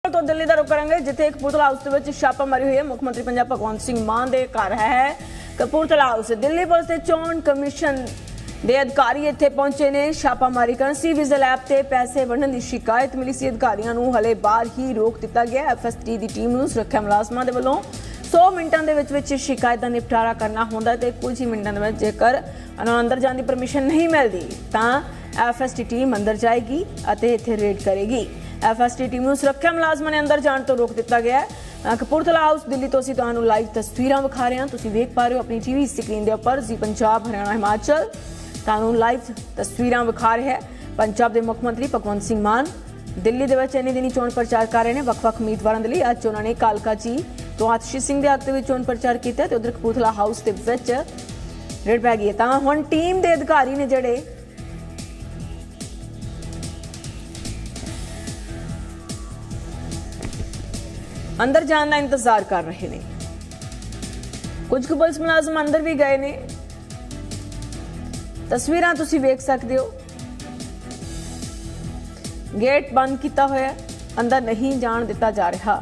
तो दिल्ली का रुख करेंगे जिथे कपूरथला हाउस के विच छापामारी हुई है। मुख्यमंत्री पंजाब भगवंत सिंह मान के घर है कपूरथला हाउस। दिल्ली पुलिस के चोण कमीशन के अधिकारी इत्थे पहुंचे ने छापामारी कर। सी विजिल ऐप से पैसे वंडण की शिकायत मिली सी। अधिकारियों को हले बाहर ही रोक दिता गया। FST की टीम को सुरक्षा मुलाजमां दे वल्लों 100 मिनटों के शिकायत का निपटारा करना होंदा ते कुछ ही मिनटों के जेकर अंदर जाने की परमिशन नहीं मिलती तो FST टीम अंदर जाएगी और इत्थे रेड करेगी। FST टीम को सुरक्षा मुलाजमां ने अंदर जाने तो रोक दिता गया है। कपूरथला हाउस दिल्ली तो असीं तुहानूं लाइव तस्वीरां विखा रहे हैं। तुसीं वेख पा रहे हो अपनी TV स्क्रीन के उपर जी पंजाब हरियाणा हिमाचल तुहानूं लाइव तस्वीरां विखा रहे हैं। पंजाब के मुख्यमंत्री भगवंत सिंह मान दिल्ली के विच इन्नी दिनी चोण प्रचार कर रहे हैं। वख-वख उम्मीदवारों के लिए अज उन्होंने कालका जी तो आतिशी सिंह के हक में चोण प्रचार किया तो उधर कपूरथला हाउस के विच रेड पै गई है। तो हुण टीम के अधिकारी ने जिहड़े अंदर जाने का इंतजार कर रहे हैं। कुछ पुलिस मुलाजम अंदर भी गए ने। तस्वीरां तुसीं वेख सकते हो। गेट बंद किया होया, अंदर नहीं जान दिता जा रहा।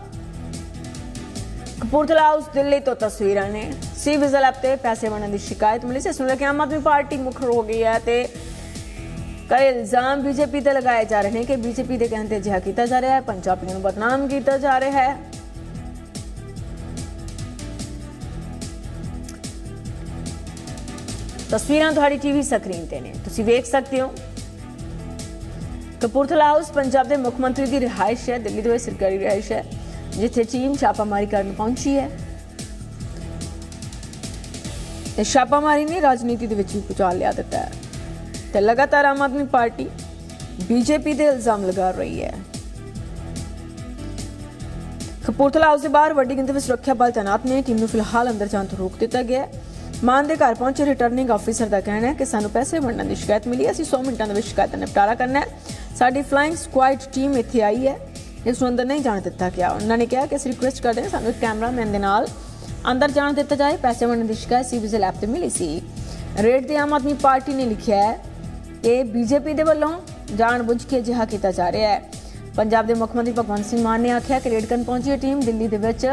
कपूरथला हाउस दिल्ली तो तस्वीरां ने। सी विजिल ऐप से पैसे वंडण की शिकायत मिली से। इस लेके आम आदमी पार्टी मुखर हो गई है। कई इल्जाम बीजेपी से लगाए जा रहे हैं कि बीजेपी के कहते अजिहा किया जा रहा है, पंजाबियों को बदनाम किया जा रहा है। तस्वीरां तुहाडी TV स्क्रीन ते ने, तुसीं वेख सकते हो। कपूरथला हाउस पंजाब के मुख्यमंत्री की रिहाइश है। दिल्ली के सरकारी रिहाइश है जिथे टीम छापामारी करने पहुंची है। इस छापामारी ने राजनीति भी भूचाल लिया दिता है तो लगातार आम आदमी पार्टी बीजेपी के इल्जाम लगा रही है। कपूरथला हाउस के बाहर वड्डी गिनती में सुरक्षा बल तैनात ने। टीम को फिलहाल अंदर जाने तो रोक दिता गया है। मान के घर पहुंचे रिटर्निंग ऑफिसर का कहना है कि सानू पैसे वंडण की शिकायत मिली है। असीं 100 मिनटों के शिकायत का निपटारा करना है। साडी फ्लाइंग स्क्वाड टीम इत्थे आई है, इस अंदर नहीं जाने दिता गया। उन्होंने कहा कि असीं रिक्वेस्ट करते हैं सानू कैमरामैन के नाल अंदर जाने दिता जाए। पैसे वंडण की शिकायत सी विजिल ऐप से मिली सी। रेड ते आम आदमी पार्टी ने लिखा है कि बीजेपी के वल्लों जानबुझ के अजिहा किया जा रहा है। पंजाब के मुख्यमंत्री भगवंत सिंह मान ने आख्या कि रेड करन पहुंची है टीम दिल्ली के विच,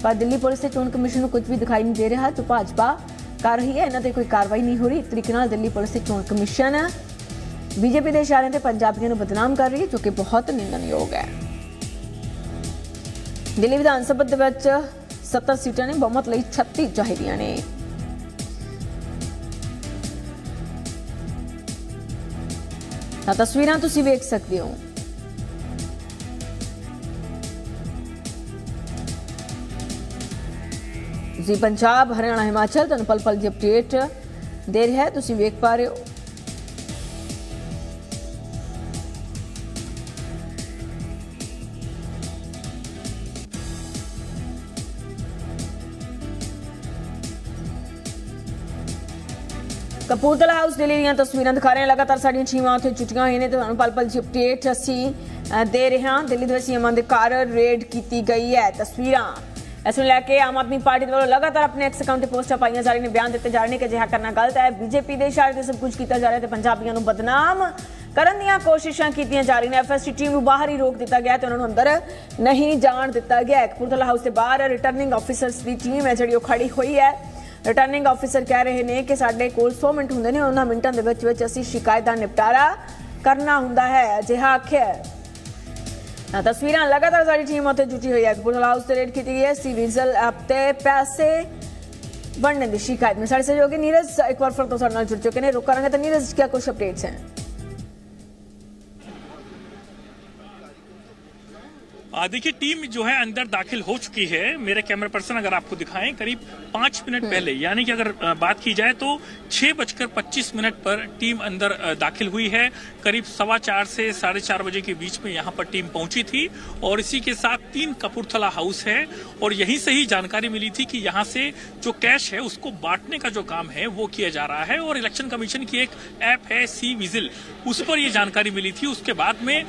पर दिल्ली पुलिस के चोण कमीशन को कुछ भी दिखाई नहीं दे रहा जो भाजपा कर रही है। इन्होंने कोई कार्रवाई नहीं हो रही। एक तरीके नाल दिल्ली पुलिस के चोण कमीशन बीजेपी के इशारे से पंजाबियों को बदनाम कर रही है जो कि बहुत निंदनयोग है। दिल्ली विधानसभा के विच 70 सीटां ने, बहुमत लई 36 चाहिए ने। तस्वीरां तुसीं वेख सकते हो। जी पंजाब हरियाणा हिमाचल तुहानूं पल पल की अपडेट दे रहा है, तुसीं वेख पा रहे हो। कपूरथला हाउस दिल्ली दी तस्वीरां दिखा रहे हैं। लगातार साडियां टीमां उत्थे जुटियां होईयां ने ते तुहानूं पल पल की अपडेट असीं दे रहे हैं। दिल्ली दे सीएम दे घर रेड की गई है। तस्वीरां इस लैके आम आदमी पार्टी वालों लगातार अपने एक्स अकाउंट पोस्टां पाई जा रही हैं, बयान दिते जा रहे हैं कि अजिहा करना गलत है। बीजेपी के इशारे से सब कुछ किया जा रहा है तो पंजाबियों को बदनाम करन दी कोशिशां कीतियां जा रही हैं। FST टीम को बाहर ही रोक दिता गया तो उन्होंने अंदर नहीं जान दिता गया। कपूरथला हाउस के बाहर रिटर्निंग ऑफिसर्स की टीम है जी खड़ी हुई है। रिटर्निंग ऑफिसर कह रहे हैं कि साडे कोल 100 मिनट होंदे ने, उन्हां मिनटां दे विच असीं शिकायत का निपटारा करना हुंदा है, अजिहा आख्या है। तस्वीरां लगातार सारी टीम उत्थे जुटी हुई है। कपूरथला हाउस से रेड की गई है। सी विजिल ऐप से पैसे वंडण की शिकायत में साढ़े सहयोगी नीरज एक बार फिर तो साडे नाल जुड़ चुके हैं। रुक करांगे तो नीरज क्या कुछ अपडेट्स हैं? देखिए टीम जो है अंदर दाखिल हो चुकी है। मेरे कैमरा पर्सन अगर आपको दिखाएं करीब 5 मिनट पहले, यानी कि अगर बात की जाए तो 6:25 पर टीम अंदर दाखिल हुई है। करीब 4:15 से 4:30 बजे के बीच में यहाँ पर टीम पहुंची थी और इसी के साथ 3 कपूरथला हाउस है और यहीं से ही जानकारी मिली थी कि यहाँ से जो कैश है उसको बांटने का जो काम है वो किया जा रहा है। और इलेक्शन कमीशन की एक ऐप है सी विजिल, उस पर ये जानकारी मिली थी। उसके बाद में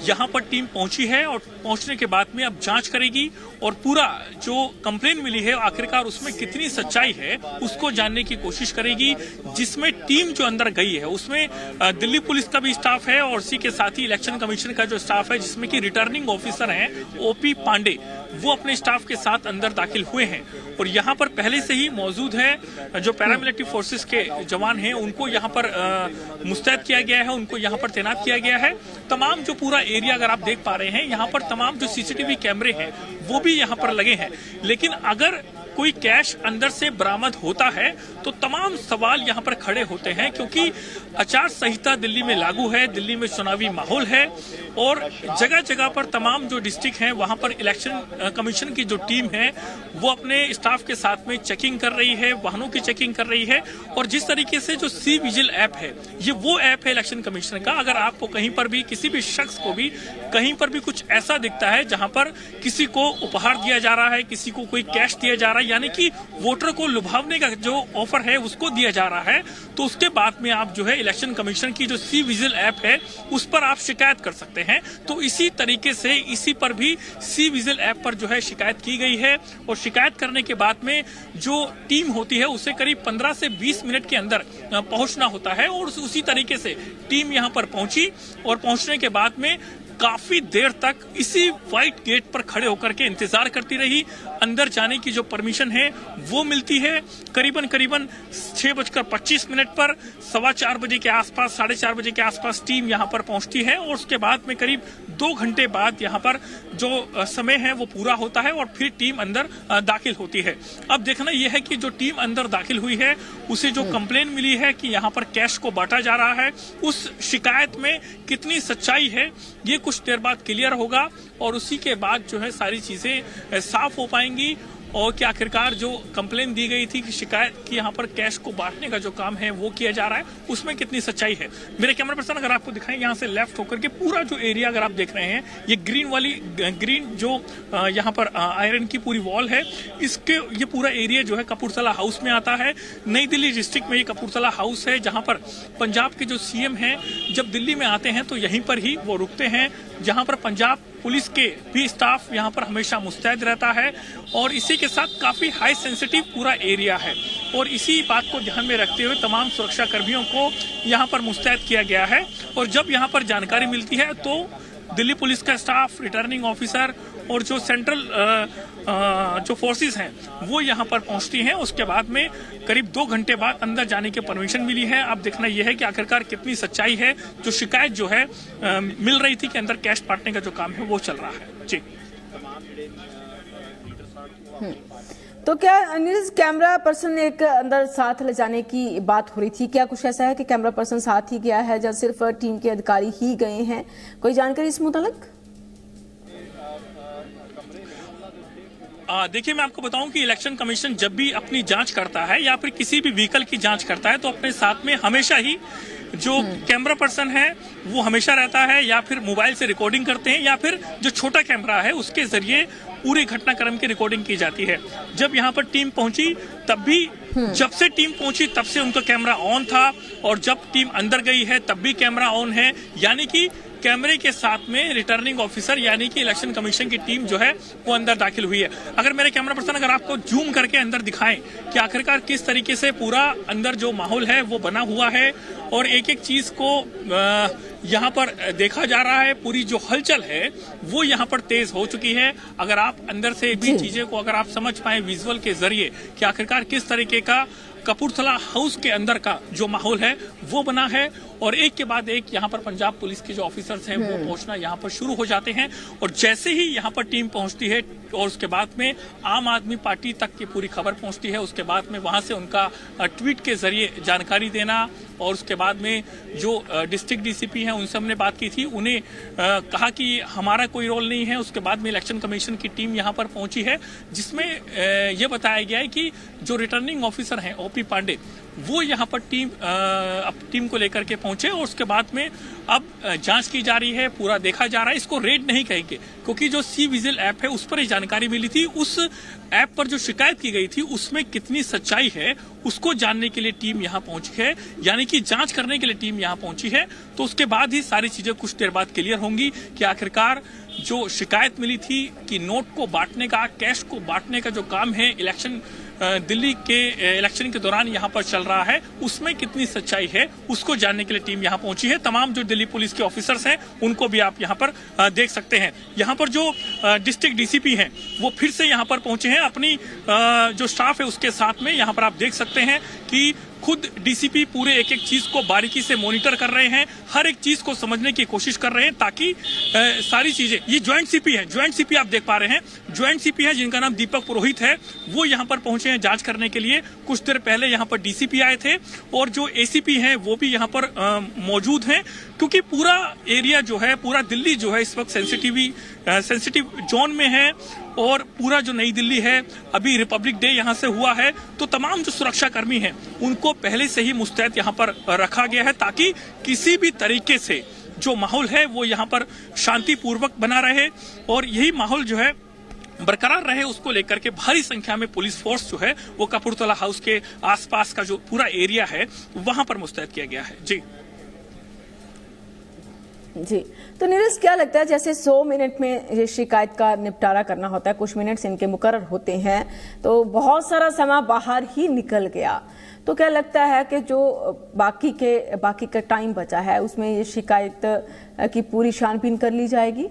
यहाँ पर टीम पहुंची है और पहुंचने के बाद में अब जांच करेगी और पूरा जो कंप्लेन मिली है आखिरकार उसमें कितनी सच्चाई है उसको जानने की कोशिश करेगी। जिसमें टीम जो अंदर गई है उसमें दिल्ली पुलिस का भी स्टाफ है और इसी के साथ ही इलेक्शन कमीशन का जो स्टाफ है जिसमें कि रिटर्निंग ऑफिसर हैं ओपी पांडे, वो अपने स्टाफ के साथ अंदर दाखिल हुए हैं। और यहाँ पर पहले से ही मौजूद है जो पैरामिलिट्री फोर्सेस के जवान हैं उनको यहाँ पर मुस्तैद किया गया है, उनको यहाँ पर तैनात किया गया है। तमाम जो पूरा एरिया अगर आप देख पा रहे हैं यहाँ पर तमाम जो सीसीटीवी कैमरे हैं वो भी यहाँ पर लगे हैं। लेकिन अगर कोई कैश अंदर से बरामद होता है तो तमाम सवाल यहाँ पर खड़े होते हैं, क्योंकि आचार संहिता दिल्ली में लागू है, दिल्ली में चुनावी माहौल है और जगह जगह पर तमाम जो डिस्ट्रिक्ट हैं वहां पर इलेक्शन कमीशन की जो टीम है वो अपने स्टाफ के साथ में चेकिंग कर रही है, वाहनों की चेकिंग कर रही है। और जिस तरीके से जो सी विजिल ऐप है ये वो ऐप है इलेक्शन कमीशन का। अगर आपको कहीं पर भी किसी भी शख्स को भी कहीं पर भी कुछ ऐसा दिखता है जहां पर किसी को उपहार दिया जा रहा है, किसी को कोई कैश दिया जा रहा है, यानी कि वोटर को लुभावने का जो ऑफर है उसको दिया जा रहा है, तो उसके बाद में आप जो है इलेक्शन कमीशन की जो सी विजिल ऐप है उस पर आप शिकायत कर सकते हैं। तो इसी तरीके से इसी पर भी सी विजिल ऐप पर जो है शिकायत की गई है और शिकायत करने के बाद में जो टीम होती है उसे करीब 15 से 20 मिनट के अंदर पहुंचना होता है। और उसी तरीके से टीम यहां पर पहुंची और पहुंचने के बाद में काफी देर तक इसी व्हाइट गेट पर खड़े होकर के इंतजार करती रही। अंदर जाने की जो परमिशन है वो मिलती है करीबन 6:25 पर 4:15 बजे के आसपास, 4:30 बजे के आसपास टीम यहां पर पहुंचती है और उसके बाद में करीब 2 घंटे बाद यहां पर जो समय है वो पूरा होता है और फिर टीम अंदर दाखिल होती है। अब देखना यह है कि जो टीम अंदर दाखिल हुई है उसे जो कंप्लेन मिली है कि यहां पर कैश को बांटा जा रहा है, उस शिकायत में कितनी सच्चाई है ये कुछ देर बाद क्लियर होगा और उसी के बाद जो है सारी चीजें साफ हो पाएंगी और कि आखिरकार जो कंप्लेन दी गई थी कि शिकायत की यहाँ पर कैश को बांटने का जो काम है वो किया जा रहा है उसमें कितनी सच्चाई है। मेरे कैमरा पर्सन अगर आपको दिखाएं यहाँ से लेफ्ट होकर के पूरा जो एरिया अगर आप देख रहे हैं ये ग्रीन जो यहाँ पर आयरन की पूरी वॉल है, इसके ये पूरा एरिया जो है कपूरथला हाउस में आता है। नई दिल्ली डिस्ट्रिक्ट में ये कपूरथला हाउस है जहाँ पर पंजाब के जो सीएम हैं जब दिल्ली में आते हैं तो यहीं पर ही वो रुकते हैं, जहाँ पर पंजाब पुलिस के भी स्टाफ यहाँ पर हमेशा मुस्तैद रहता है और इसी के साथ काफी हाई सेंसिटिव पूरा एरिया है और इसी बात को ध्यान में रखते हुए तमाम सुरक्षा कर्मियों को यहाँ पर मुस्तैद किया गया है। और जब यहाँ पर जानकारी मिलती है तो दिल्ली पुलिस का स्टाफ, रिटर्निंग ऑफिसर और जो सेंट्रल जो फोर्सेस हैं वो यहाँ पर पहुंचती हैं। उसके बाद में करीब 2 घंटे बाद अंदर जाने की परमिशन मिली है। अब देखना यह है कि आखिरकार कितनी सच्चाई है। जो शिकायत जो है मिल रही थी कि अंदर कैश बांटने का जो काम है वो चल रहा है। जी तो क्या न्यूज कैमरा पर्सन एक अंदर साथ ले जाने की बात हो रही थी, क्या कुछ ऐसा है कि कैमरा पर्सन साथ ही गया है या सिर्फ टीम के अधिकारी ही गए हैं? कोई जानकारी इस मुतालिक? देखिए मैं आपको बताऊं कि इलेक्शन कमीशन जब भी अपनी जांच करता है या फिर किसी भी व्हीकल की जांच करता है तो अपने साथ में हमेशा ही जो कैमरा पर्सन है वो हमेशा रहता है, या फिर मोबाइल से रिकॉर्डिंग करते हैं या फिर जो छोटा कैमरा है उसके जरिए पूरी घटनाक्रम की रिकॉर्डिंग की जाती है। जब यहाँ पर टीम पहुंची तब भी जब से टीम पहुंची तब से उनका कैमरा ऑन था और जब टीम अंदर गई है तब भी कैमरा ऑन है, यानी कि कैमरे के साथ में रिटर्निंग ऑफिसर यानी कि इलेक्शन कमीशन की टीम जो है वो अंदर दाखिल हुई है। अगर मेरे कैमरा पर्सन अगर आपको जूम करके अंदर दिखाएं कि आखिरकार किस तरीके से पूरा अंदर जो माहौल है वो बना हुआ है और एक एक चीज को यहाँ पर देखा जा रहा है, पूरी जो हलचल है वो यहाँ पर तेज हो चुकी है। अगर आप अंदर से भी चीजें को अगर आप समझ पाए विजुअल के जरिए कि आखिरकार किस तरीके का कपूरथला हाउस के अंदर का जो माहौल है वो बना है और एक के बाद एक यहाँ पर पंजाब पुलिस के जो ऑफिसर्स हैं वो पहुंचना यहाँ पर शुरू हो जाते हैं। और जैसे ही यहाँ पर टीम पहुंचती है और उसके बाद में आम आदमी पार्टी तक की पूरी खबर पहुंचती है, उसके बाद में वहां से उनका ट्वीट के जरिए जानकारी देना और उसके बाद में जो डिस्ट्रिक्ट डीसीपी हैं उनसे हमने बात की थी, उन्हें कहा कि हमारा कोई रोल नहीं है। उसके बाद में इलेक्शन कमीशन की टीम यहाँ पर पहुंची है जिसमें ये बताया गया है कि जो रिटर्निंग ऑफिसर हैं ओपी पांडे वो यहाँ पर टीम को लेकर के पहुंचे और उसके बाद में अब जांच की जा रही है, पूरा देखा जा रहा है। इसको रेड नहीं कहेंगे क्योंकि जो सी विजिल ऐप है उस पर ये जानकारी मिली थी, उस ऐप पर जो शिकायत की गई थी उसमें कितनी सच्चाई है उसको जानने के लिए टीम यहाँ पहुंची है, यानी कि जांच करने के लिए टीम यहाँ पहुंची है। तो उसके बाद ही सारी चीजें कुछ देर बाद क्लियर होंगी कि आखिरकार जो शिकायत मिली थी कि नोट को बांटने का, कैश को बांटने का जो काम है इलेक्शन दिल्ली के इलेक्शन के दौरान यहाँ पर चल रहा है, उसमें कितनी सच्चाई है उसको जानने के लिए टीम यहाँ पहुंची है। तमाम जो दिल्ली पुलिस के ऑफिसर्स हैं उनको भी आप यहाँ पर देख सकते हैं। यहाँ पर जो डिस्ट्रिक्ट डीसीपी हैं वो फिर से यहाँ पर पहुंचे हैं, अपनी जो स्टाफ है उसके साथ में। यहाँ पर आप देख सकते हैं कि खुद डीसीपी पूरे एक एक चीज को बारीकी से मॉनिटर कर रहे हैं, हर एक चीज को समझने की कोशिश कर रहे हैं ताकि सारी चीजें, ये ज्वाइंट सीपी है, ज्वाइंट सीपी आप देख पा रहे हैं, ज्वाइंट सीपी है जिनका नाम दीपक पुरोहित है, वो यहाँ पर पहुंचे हैं जांच करने के लिए। कुछ देर पहले यहाँ पर डीसीपी आए थे और जो एसीपी हैं वो भी यहाँ पर मौजूद हैं, क्योंकि पूरा एरिया जो है, पूरा दिल्ली जो है इस वक्त सेंसिटिव जोन में है और पूरा जो नई दिल्ली है, अभी रिपब्लिक डे यहाँ से हुआ है, तो तमाम जो सुरक्षा कर्मी हैं उनको पहले से ही मुस्तैद यहाँ पर रखा गया है ताकि किसी भी तरीके से जो माहौल है वो यहाँ पर शांतिपूर्वक बना रहे और यही माहौल जो है बरकरार रहे, उसको लेकर के भारी संख्या में पुलिस फोर्स जो है वो कपूरथला हाउस के आसपास का जो पूरा एरिया है वहां पर मुस्तैद किया गया है। जी, तो नीरज क्या लगता है, जैसे 100 मिनट में ये शिकायत का निपटारा करना होता है, कुछ मिनट्स इनके मुकर्रर होते हैं, तो बहुत सारा समय बाहर ही निकल गया, तो क्या लगता है कि जो बाकी का टाइम बचा है उसमें ये शिकायत की पूरी छानबीन कर ली जाएगी?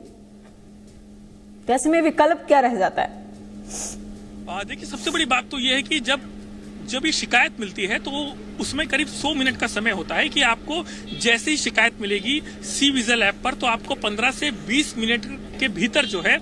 तो ऐसे में विकल्प क्या रह जाता है? देखिए, सबसे बड़ी बात तो यह है कि जब ये शिकायत मिलती है तो उसमें करीब 100 मिनट का समय होता है कि आपको जैसे ही शिकायत मिलेगी सी विजिल ऐप पर, तो आपको 15 से 20 मिनट के भीतर जो है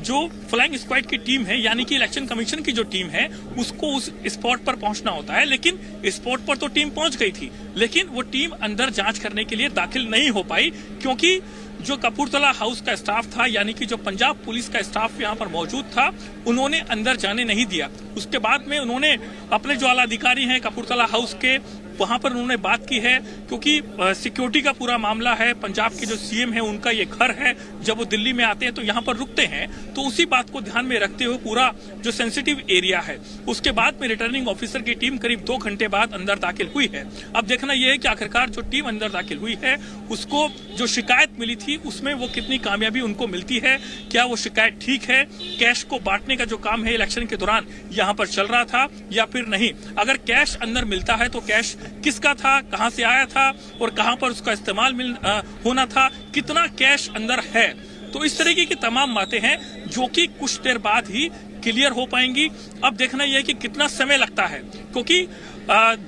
जो फ्लाइंग स्क्वाड की टीम है, यानी कि इलेक्शन कमीशन की जो टीम है, उसको उस स्पॉट पर पहुंचना होता है। लेकिन स्पॉट पर तो टीम पहुंच गई थी, लेकिन वो टीम अंदर जांच करने के लिए दाखिल नहीं हो पाई क्योंकि जो कपूरथला हाउस का स्टाफ था, यानी कि जो पंजाब पुलिस का स्टाफ यहाँ पर मौजूद था, उन्होंने अंदर जाने नहीं दिया। उसके बाद में उन्होंने अपने जो आला अधिकारी हैं कपूरथला हाउस के, वहां पर उन्होंने बात की है क्योंकि सिक्योरिटी का पूरा मामला है। पंजाब के जो सीएम है उनका ये घर है, जब वो दिल्ली में आते हैं तो यहाँ पर रुकते हैं, तो उसी बात को ध्यान में रखते हुए पूरा जो सेंसिटिव एरिया है, उसके बाद में रिटर्निंग ऑफिसर की टीम करीब 2 घंटे बाद अंदर दाखिल हुई है। अब देखना यह है कि आखिरकार जो टीम अंदर दाखिल हुई है उसको जो शिकायत मिली थी उसमें वो कितनी कामयाबी उनको मिलती है, क्या वो शिकायत ठीक है, कैश को बांटने का जो काम है इलेक्शन के दौरान यहाँ पर चल रहा था या फिर नहीं। अगर कैश अंदर मिलता है तो कैश किसका था, कहां से आया था और कहां पर उसका इस्तेमाल होना था, कितना कैश अंदर है, तो इस तरीके की तमाम बातें हैं जो कि कुछ देर बाद ही क्लियर हो पाएंगी। अब देखना यह है कि कितना समय लगता है, क्योंकि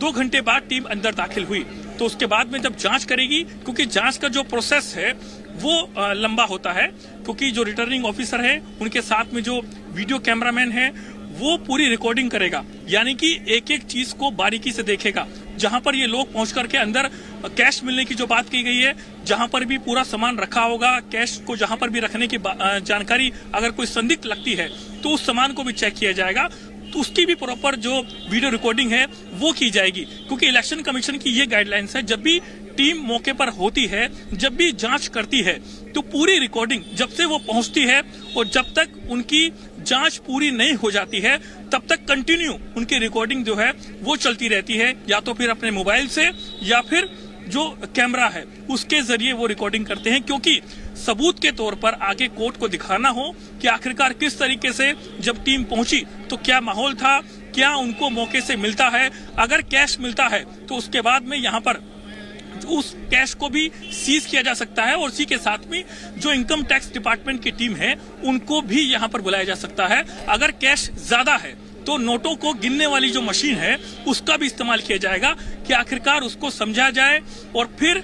2 घंटे बाद टीम अंदर दाखिल हुई, तो उसके बाद में जब जांच करेगी, क्योंकि जांच का जो प्रोसेस है वो लंबा होता है, क्योंकि जो रिटर्निंग ऑफिसर है उनके साथ में जो वीडियो कैमरामैन है वो पूरी रिकॉर्डिंग करेगा, यानी कि एक एक चीज को बारीकी से देखेगा। जहां पर ये लोग पहुंच करके अंदर कैश मिलने की जो बात की गई है, जहां पर भी पूरा सामान रखा होगा, कैश को जहां पर भी रखने की जानकारी अगर कोई संदिग्ध लगती है तो उस सामान को भी चेक किया जाएगा, तो उसकी भी प्रॉपर जो वीडियो रिकॉर्डिंग है वो की जाएगी। क्योंकि इलेक्शन कमीशन की ये गाइडलाइंस है, जब भी टीम मौके पर होती है, जब भी जांच करती है, तो पूरी रिकॉर्डिंग जब से वो पहुंचती है और जब तक उनकी जांच पूरी नहीं हो जाती है तब तक कंटिन्यू उनकी रिकॉर्डिंग जो है वो चलती रहती है, या तो फिर अपने मोबाइल से या फिर जो कैमरा है उसके जरिए वो रिकॉर्डिंग करते हैं, क्योंकि सबूत के तौर पर आगे कोर्ट को दिखाना हो कि आखिरकार किस तरीके से जब टीम पहुंची तो क्या माहौल था, क्या उनको मौके से मिलता है। अगर कैश मिलता है तो उसके बाद में यहाँ पर उस कैश को भी सीज किया जा सकता है और उसी के साथ में जो इनकम टैक्स डिपार्टमेंट की टीम है उनको भी यहाँ पर बुलाया जा सकता है। अगर कैश ज्यादा है तो नोटों को गिनने वाली जो मशीन है उसका भी इस्तेमाल किया जाएगा कि आखिरकार उसको समझा जाए और फिर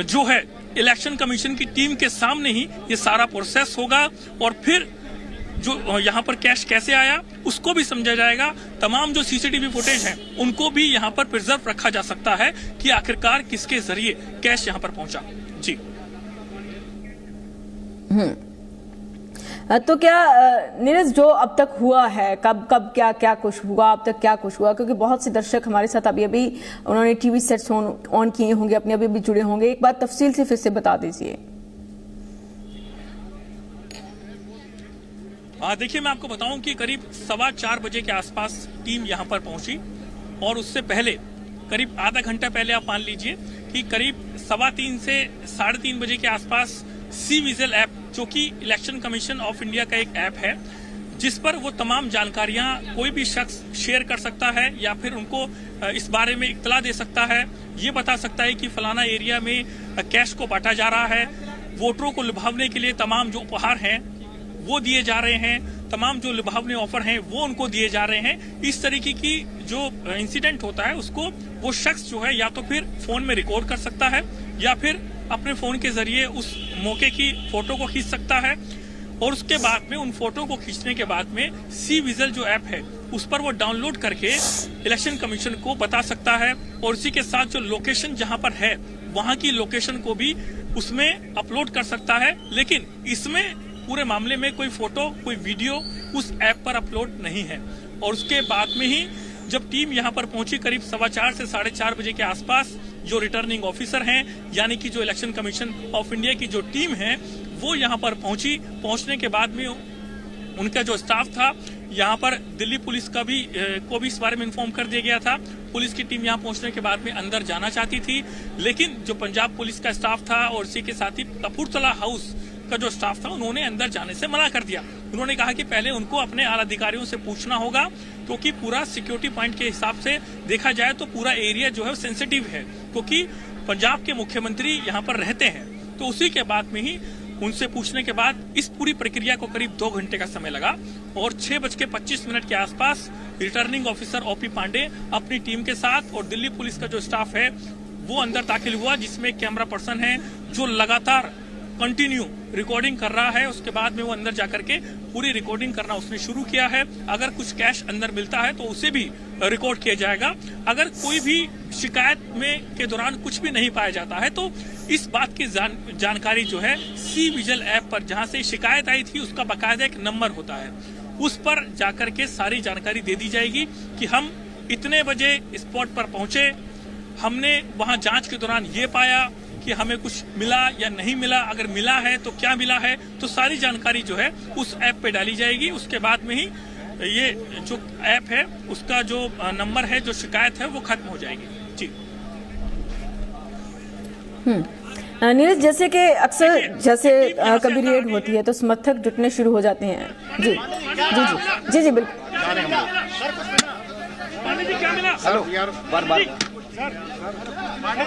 जो है इलेक्शन कमीशन की टीम के सामने ही ये सारा प्रोसेस होगा और फिर जो यहाँ पर कैश कैसे आया उसको भी समझा जाएगा। तमाम जो सीसीटीवी फुटेज हैं उनको भी यहाँ पर प्रिजर्व रखा जा सकता है कि आखिरकार किसके जरिए कैश यहाँ पर पहुंचा। जी तो क्या नीरज, जो अब तक हुआ है, कब कब क्या क्या कुछ हुआ, अब तक क्या कुछ हुआ, क्योंकि बहुत से दर्शक हमारे साथ अभी अभी उन्होंने टीवी सेट्स ऑन किए होंगे, अपने अभी भी जुड़े होंगे, एक बार तफसील से फिर से बता दीजिए। देखिए, मैं आपको बताऊं कि करीब 4:15 बजे के आसपास टीम यहां पर पहुंची और उससे पहले करीब आधा घंटा पहले आप मान लीजिए कि करीब 3:15 से 3:30 बजे के आसपास सी विजिल ऐप, जो कि इलेक्शन कमीशन ऑफ इंडिया का एक ऐप है, जिस पर वो तमाम जानकारियां कोई भी शख्स शेयर कर सकता है या फिर उनको इस बारे में इत्तला दे सकता है, ये बता सकता है कि फलाना एरिया में कैश को बांटा जा रहा है, वोटरों को लुभावने के लिए तमाम जो उपहार हैं वो दिए जा रहे हैं, तमाम जो लुभावने ऑफर हैं वो उनको दिए जा रहे हैं। इस तरीके की जो इंसिडेंट होता है उसको वो शख्स जो है या तो फिर फोन में रिकॉर्ड कर सकता है या फिर अपने फोन के जरिए उस मौके की फोटो को खींच सकता है और उसके बाद में उन फोटो को खींचने के बाद में सी विजिल जो ऐप है उस पर वो डाउनलोड करके इलेक्शन कमीशन को बता सकता है और इसी के साथ जो लोकेशन जहां पर है वहां की लोकेशन को भी उसमें अपलोड कर सकता है। लेकिन इसमें पूरे मामले में कोई फोटो कोई वीडियो उस ऐप पर अपलोड नहीं है। और उसके बाद में ही जब टीम यहां पर पहुंची करीब 4:15 से 4:30 बजे के आसपास, जो रिटर्निंग ऑफिसर हैं यानी कि जो इलेक्शन कमीशन ऑफ इंडिया की जो टीम है वो यहां पर पहुंची। पहुंचने के बाद में उनका जो स्टाफ था, यहां पर दिल्ली पुलिस का भी को भी इस बारे में इन्फॉर्म कर दिया गया था। पुलिस की टीम यहां पहुंचने के बाद में अंदर जाना चाहती थी, लेकिन जो पंजाब पुलिस का स्टाफ था और इसी के साथ ही कपूरथला हाउस का जो स्टाफ था उन्होंने अंदर जाने से मना कर दिया। उन्होंने कहा कि पहले उनको अपने आला अधिकारियों से पूछना होगा, क्योंकि पूरा सिक्योरिटी पॉइंट के हिसाब से देखा जाए तो पूरा एरिया जो है सेंसिटिव है, क्योंकि पंजाब के मुख्यमंत्री यहाँ पर रहते हैं। तो उसी के बाद में ही उनसे पूछने के बाद इस पूरी प्रक्रिया को करीब 2 घंटे का समय लगा और 6:25 के आसपास रिटर्निंग ऑफिसर ओपी पांडे अपनी टीम के साथ और दिल्ली पुलिस का जो स्टाफ है वो अंदर दाखिल हुआ, जिसमें कैमरा पर्सन है जो लगातार कंटिन्यू रिकॉर्डिंग कर रहा है। उसके बाद में वो अंदर जाकर के पूरी रिकॉर्डिंग करना उसने शुरू किया है। अगर कुछ कैश अंदर मिलता है तो उसे भी रिकॉर्ड किया जाएगा। अगर कोई भी शिकायत में के दौरान कुछ भी नहीं पाया जाता है तो इस बात की जानकारी जो है सी विजिल ऐप पर, जहां से शिकायत आई थी उसका बाकायदा एक नंबर होता है, उस पर जाकर के सारी जानकारी दे दी जाएगी कि हम इतने बजे स्पॉट पर पहुंचे, हमने वहां जांच के दौरान ये पाया कि हमें कुछ मिला या नहीं मिला, अगर मिला है तो क्या मिला है, तो सारी जानकारी जो है उस ऐप पे डाली जाएगी। उसके बाद में ही ये जो ऐप है उसका जो नंबर है, जो शिकायत है वो खत्म हो जाएगी। जी नीरज, जैसे कि अक्सर जैसे कभी रेड होती है तो समर्थक जुटने शुरू हो जाते हैं। जी जी जी जी जी बिल्कुल। हेलो यार, बार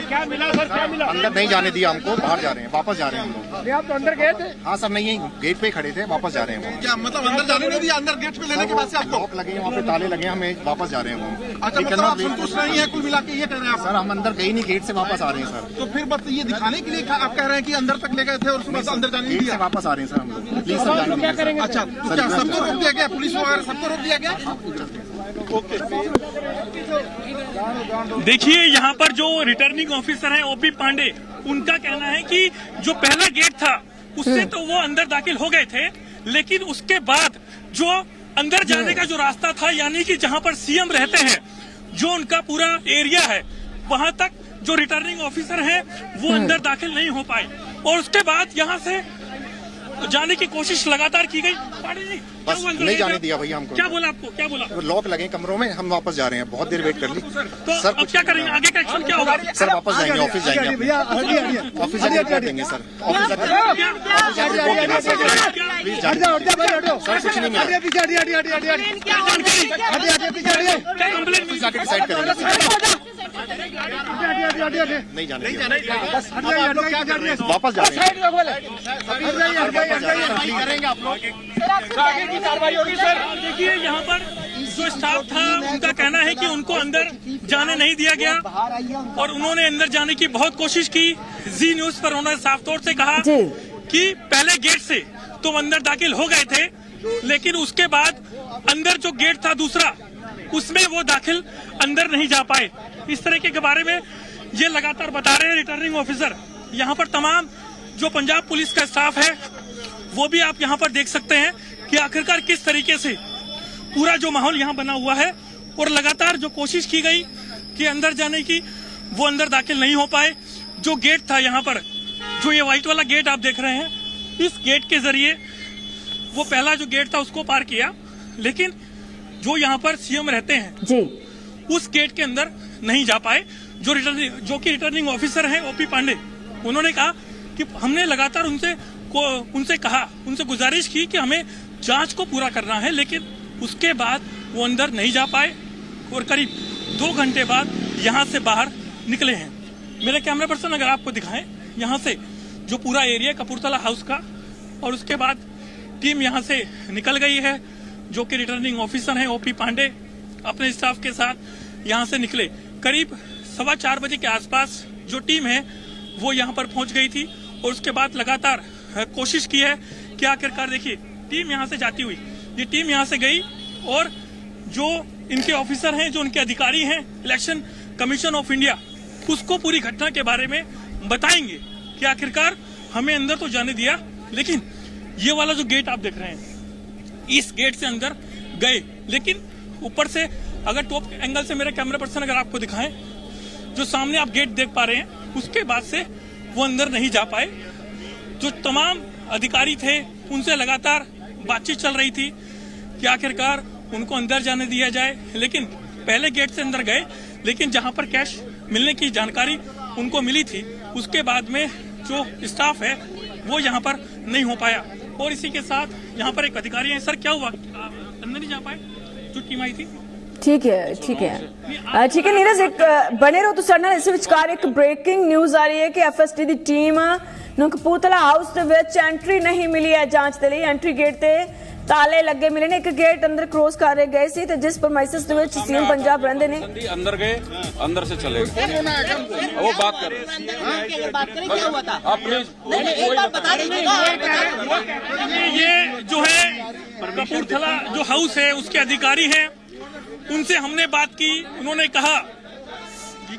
क्या मिला सर, क्या मिला? अंदर नहीं जाने दिया हमको, बाहर जा रहे हैं, वापस जा रहे हैं हम लोग। आप तो अंदर गए थे? हाँ सर, नहीं गेट पे खड़े थे, वापस जा रहे हैं। क्या मतलब अंदर जाने नहीं दिया? अंदर गेट पे लेने के बाद से आपको लॉक लगे हैं, वहाँ पे ताले लगे हैं, हमें वापस जा रहे हैं। अच्छा, मतलब आप संतुष्ट नहीं है कुल मिला के, ये कह रहे हैं आप? सर हम अंदर गए नहीं, गेट से वापस आ रहे हैं सर। तो फिर बस ये दिखाने के लिए आप कह रहे हैं कि अंदर तक ले गए थे और उसके बाद अंदर जाने नहीं गेट से दिया? वापस आ रहे हैं सर हम लोग। प्लीज सर जाने दीजिए। अच्छा, तो क्या सबको रोक दिया गया? पुलिस वगैरह सबको रोक दिया गया? देखिए, यहाँ पर जो रिटर्निंग ऑफिसर हैं ओपी पांडे, उनका कहना है कि जो पहला गेट था उससे तो वो अंदर दाखिल हो गए थे, लेकिन उसके बाद जो अंदर जाने का जो रास्ता था, यानी कि जहां पर सीएम रहते हैं, जो उनका पूरा एरिया है, वहां तक जो रिटर्निंग ऑफिसर हैं वो अंदर दाखिल नहीं हो पाए और उसके बाद यहां से जाने की कोशिश लगातार की गई। बस नहीं जाने दिया भैया हमको। क्या बोला आपको, क्या बोला? लॉक लगे कमरों में, हम वापस जा रहे हैं, बहुत देर वेट कर ली तो सर। अब क्या करेंगे, आगे का एक्शन क्या होगा? सर वापस जाएंगे, ऑफिस जाएंगे, ऑफिस जाके रिपोर्ट देंगे सर। ऑफिस जाके प्लीज सर, कुछ नहीं मिला, ऑफिस जाके डिसाइड करेंगे। नहीं जाने वापस जा रहे करेंगे आप लोग? देखिए, यहाँ पर जो स्टाफ था उनका कहना है कि उनको अंदर जाने नहीं दिया गया और उन्होंने अंदर जाने की बहुत कोशिश की। जी न्यूज पर उन्होंने साफ तौर से कहा कि पहले गेट से तुम अंदर दाखिल हो गए थे, लेकिन उसके बाद अंदर जो गेट था दूसरा, उसमें वो दाखिल अंदर नहीं जा पाए। इस तरीके के बारे में ये लगातार बता रहे हैं रिटर्निंग ऑफिसर। यहाँ पर तमाम जो पंजाब पुलिस का स्टाफ है वो भी आप यहाँ पर देख सकते हैं कि आखिरकार किस तरीके से पूरा जो माहौल यहाँ बना हुआ है और लगातार जो कोशिश की गई कि अंदर जाने की, वो अंदर दाखिल नहीं हो पाए। जो गेट था यहाँ पर, जो ये व्हाइट वाला गेट आप देख रहे हैं, इस गेट के जरिए वो पहला जो गेट था उसको पार किया, लेकिन जो यहाँ पर सीएम रहते हैं जी, उस गेट के अंदर नहीं जा पाए। जो रिटर्निंग ऑफिसर हैं ओपी पांडे, उन्होंने कहा कि हमने लगातार उनसे गुजारिश की कि हमें जांच को पूरा करना है, लेकिन उसके बाद वो अंदर नहीं जा पाए और करीब 2 घंटे बाद यहाँ से बाहर निकले हैं। मेरे कैमरा पर्सन अगर आपको दिखाएं, यहाँ से जो पूरा एरिया कपूरथला हाउस का, और उसके बाद टीम यहाँ से निकल गई है। जो कि रिटर्निंग ऑफिसर हैं ओपी पांडे अपने स्टाफ के साथ यहाँ से निकले। करीब 4:15 बजे के आसपास जो टीम है वो यहाँ पर पहुंच गई थी और उसके बाद लगातार कोशिश की है कि आखिरकार देखिए टीम यहाँ से जाती हुई, ये टीम यहाँ से गई और जो इनके ऑफिसर हैं, जो उनके अधिकारी हैं इलेक्शन कमीशन ऑफ इंडिया, उसको पूरी घटना के बारे में बताएंगे कि आखिरकार हमें अंदर तो जाने दिया, लेकिन ये वाला जो गेट आप देख रहे हैं, इस गेट से अंदर गए, लेकिन ऊपर से अगर टॉप एंगल से मेरे कैमरा पर्सन अगर आपको दिखाएं, जो सामने आप गेट देख पा रहे हैं, उसके बाद से वो अंदर नहीं जा पाए। जो तमाम अधिकारी थे उनसे लगातार बातचीत चल रही थी कि आखिरकार उनको अंदर जाने दिया जाए, लेकिन पहले गेट से अंदर गए, लेकिन जहां पर कैश मिलने की जानकारी उनको मिली थी, उसके बाद में जो स्टाफ है वो यहाँ पर नहीं हो पाया। और इसी के साथ यहाँ पर एक अधिकारी है। सर, क्या हुआ, अंदर नहीं जा पाए जो टीम आई थी? ठीक है, ठीक है, ठीक है नीरज, एक बने रहो तो ਸਾਡੇ ਨਾਲ ਇਸ ਵਿਚਕਾਰ ਇੱਕ ਬ੍ਰੇਕਿੰਗ ਨਿਊਜ਼ ਆ ਰਹੀ ਹੈ ਕਿ ਐਫਐਸਟੀ ਦੀ ਟੀਮ ਨੂੰ ਕਪੂਰਥਲਾ ਹਾਊਸ ਦੇ ਵਿੱਚ ਐਂਟਰੀ ਨਹੀਂ ਮਿਲੀ ਹੈ ਜਾਂਚ ਦੇ ਲਈ। ਐਂਟਰੀ ਗੇਟ ਤੇ ਤਾਲੇ ਲੱਗੇ ਮਿਲੇ ਨੇ, ਇੱਕ ਗੇਟ ਅੰਦਰ ਕ੍ਰੋਸ ਕਰ ਰਹੇ ਗਏ ਸੀ ਤੇ ਜਿਸ ਪ੍ਰਮਾਈਸਿਸ ਦੇ ਵਿੱਚ ਸੀਐਮ ਪੰਜਾਬ ਰਹਿੰਦੇ ਨੇ अंदर गए, अंदर से चले गए। वो बात कर रहे हैं, बात करें क्या हुआ था? आप प्लीज एक बार बता दीजिएगा। ये जो है कपूरथला जो हाउस है उसके अधिकारी हैं, उनसे हमने बात की। उन्होंने कहा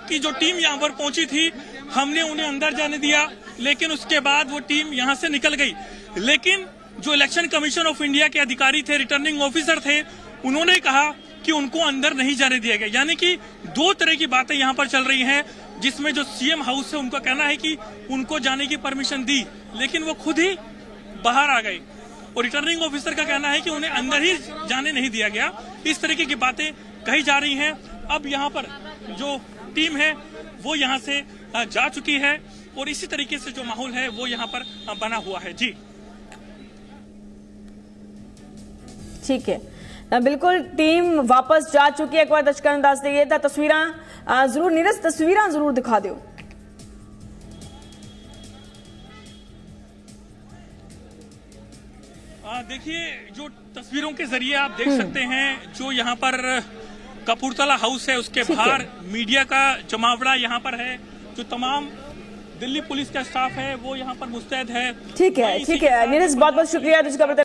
कि जो टीम यहाँ पर पहुंची थी, हमने उन्हें अंदर जाने दिया, लेकिन उसके बाद वो टीम यहाँ से निकल गई। लेकिन जो इलेक्शन कमीशन ऑफ इंडिया के अधिकारी थे, रिटर्निंग ऑफिसर थे, उन्होंने कहा कि उनको अंदर नहीं जाने दिया गया। यानी कि 2 तरह की बातें यहाँ पर चल रही हैं, जिसमें जो सीएम हाउस है उनका कहना है कि उनको जाने की परमिशन दी, लेकिन वो खुद ही बाहर आ गए, और रिटर्निंग ऑफिसर का कहना है कि उन्हें अंदर ही जाने नहीं दिया गया। इस तरीके की बातें कही जा रही हैं। अब यहाँ पर जो टीम है वो यहाँ से जा चुकी है और इसी तरीके से जो माहौल है वो यहाँ पर बना हुआ है। जी ठीक है, बिल्कुल टीम वापस जा चुकी है। एक बार दर्शਕਾਂ ਨੂੰ ਦੱਸ ਦਈਏ ਤਾਂ ਤਸਵੀਰਾਂ ਜ਼ਰੂਰ ਨੀਰਜ, ਤਸਵੀਰਾਂ ਜ਼ਰੂਰ ਦਿਖਾ ਦਿਓ। देखिए, जो तस्वीरों के जरिए आप देख सकते हैं, जो यहाँ पर कपूरथला हाउस है उसके बाहर मीडिया का जमावड़ा यहाँ पर है। जो तमाम दिल्ली पुलिस का स्टाफ है वो यहाँ पर मुस्तैद है। ठीक है नीरज, बहुत बहुत शुक्रिया।